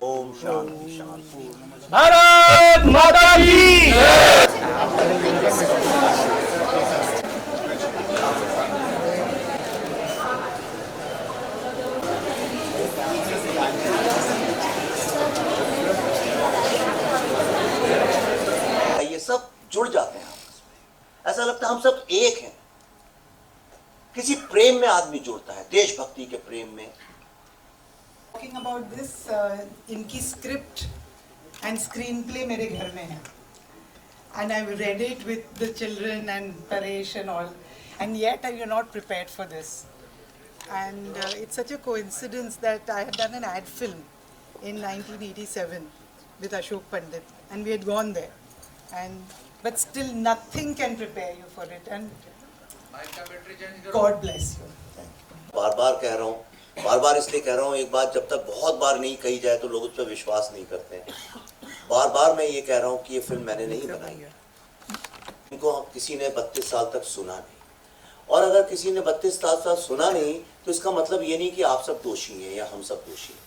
ओम शांति शांति। भारत माता की ये सब जुड़ जाते हैं आपस में, ऐसा लगता है हम सब एक हैं। किसी प्रेम में आदमी जुड़ता है, देशभक्ति के प्रेम में। Talking about this, इनकी स्क्रिप्ट एंड स्क्रीन प्ले मेरे घर में है and I read it with the children and Paresh and all, and yet you're not prepared for this. And it's such a coincidence that I had done an ad film in 1987 with Ashok Pandit, and we had gone there, but still nothing can prepare you for it, and God bless you. बार बार कह रहा हूँ, बार बार इसलिए कह रहा हूँ, एक बात जब तक बहुत बार नहीं कही जाए तो लोग उस पर विश्वास नहीं करते हैं। बार बार मैं ये कह रहा हूँ कि ये फिल्म मैंने नहीं बनाई है। इनको किसी ने 32 साल तक सुना नहीं, और अगर किसी ने 32 साल तक सुना नहीं तो इसका मतलब ये नहीं कि आप सब दोषी हैं या हम सब दोषी हैं।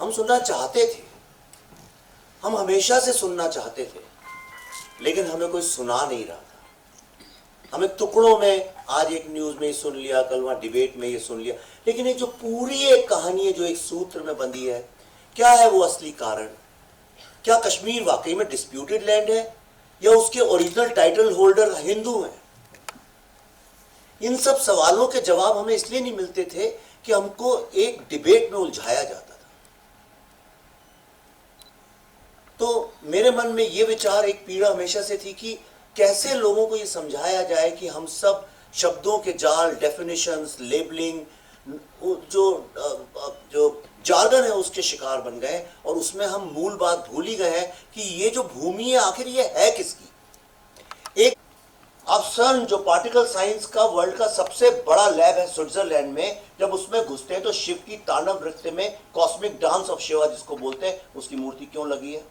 हम सुनना चाहते थे, हम हमेशा से सुनना चाहते थे, लेकिन हमें कोई सुना नहीं रहा था। हमें टुकड़ों में आज एक न्यूज में सुन लिया, कल वहाँ डिबेट में ये सुन लिया, लेकिन एक जो पूरी एक कहानी है जो एक सूत्र में बंधी है, क्या है वो असली कारण? क्या कश्मीर वाकई में डिस्प्यूटेड लैंड है या उसके ओरिजिनल टाइटल होल्डर हिंदू हैं? इन सब सवालों के जवाब हमें इसलिए नहीं मिलते थे कि हमको एक डिबेट में उलझाया जाता था। तो मेरे मन में ये विचार, एक पीड़ा हमेशा से थी कि कैसे लोगों को ये समझाया जाए कि हम सब शब्दों के जाल, डेफिनेशंस, लेबलिंग, जो जार्गन है उसके शिकार बन गए, और उसमें हम मूल बात भूल ही गए हैं कि ये जो भूमि है आखिर ये है किसकी। एक आप सर्न, जो पार्टिकल साइंस का वर्ल्ड का सबसे बड़ा लैब है स्विट्जरलैंड में, जब उसमें घुसते हैं तो शिव की तांडव नृत्य में, कॉस्मिक डांस ऑफ शिवा जिसको बोलते हैं, उसकी मूर्ति क्यों लगी है?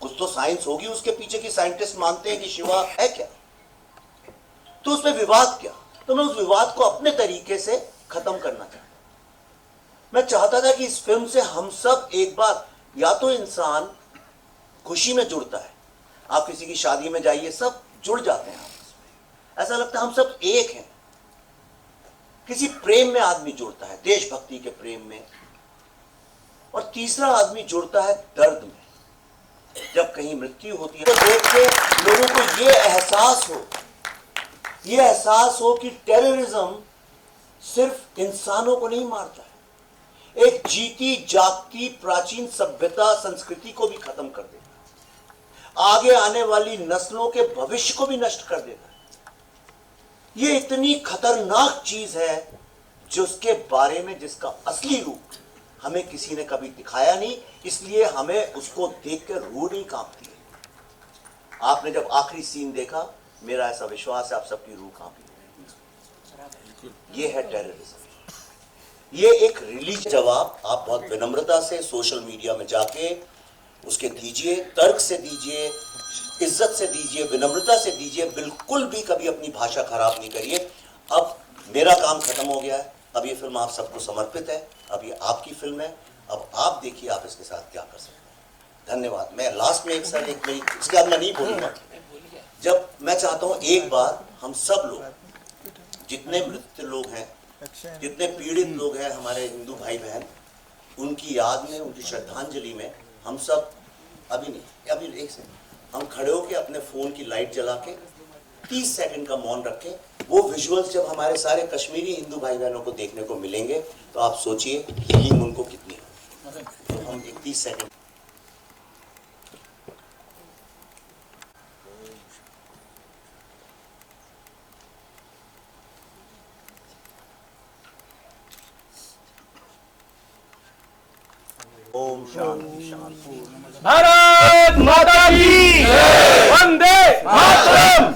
कुछ तो साइंस होगी उसके पीछे की साइंटिस्ट मानते हैं कि शिवा है क्या, तो उसमें विवाद क्या? तो मैं उस विवाद को अपने तरीके से खत्म करना चाहता। मैं चाहता था कि इस फिल्म से हम सब एक बार, या तो इंसान खुशी में जुड़ता है, आप किसी की शादी में जाइए, सब जुड़ जाते हैं आपस में, ऐसा लगता है हम सब एक हैं। किसी प्रेम में आदमी जुड़ता है, देशभक्ति के प्रेम में, और तीसरा आदमी जुड़ता है दर्द में। जब कहीं मृत्यु होती है तो देख के लोगों को ये एहसास हो कि टेररिज्म सिर्फ इंसानों को नहीं मारता है, एक जीती जागती प्राचीन सभ्यता, संस्कृति को भी खत्म कर देता है, आगे आने वाली नस्लों के भविष्य को भी नष्ट कर देता है। ये इतनी खतरनाक चीज है जिसके बारे में, जिसका असली रूप हमें किसी ने कभी दिखाया नहीं, इसलिए हमें उसको देखकर रूह नहीं कांपती है। आपने जब आखिरी सीन देखा, मेरा ऐसा विश्वास है आप सबकी रूह कांपी। ये है टेररिज्म। ये एक रिलीज जवाब आप बहुत विनम्रता से सोशल मीडिया में जाके उसके दीजिए, तर्क से दीजिए, इज्जत से दीजिए, विनम्रता से दीजिए, बिल्कुल भी कभी अपनी भाषा खराब नहीं करिए। अब मेरा काम खत्म हो गया है, अब ये फिल्म आप सबको समर्पित है, अब ये आपकी फिल्म है, अब आप देखिए आप इसके साथ क्या कर सकते हैं। धन्यवाद। मैं लास्ट में इसके बाद मैं नहीं बोलूंगा। जब मैं चाहता हूं एक बार हम सब लोग, जितने मृत लोग हैं, जितने पीड़ित लोग हैं हमारे हिंदू भाई बहन, उनकी याद में, उनकी श्रद्धांजलि में हम सब अभी एक सेकंड हम खड़े होकर अपने फोन की लाइट जला के 30 सेकंड का मौन रखें। वो विजुअल्स जब हमारे सारे कश्मीरी हिंदू भाई बहनों को देखने को मिलेंगे तो आप सोचिए हीलिंग उनको कितनी है। तो हम 30 सेकंड ओम शांति शांति। भारत माता की वंदे मातरम।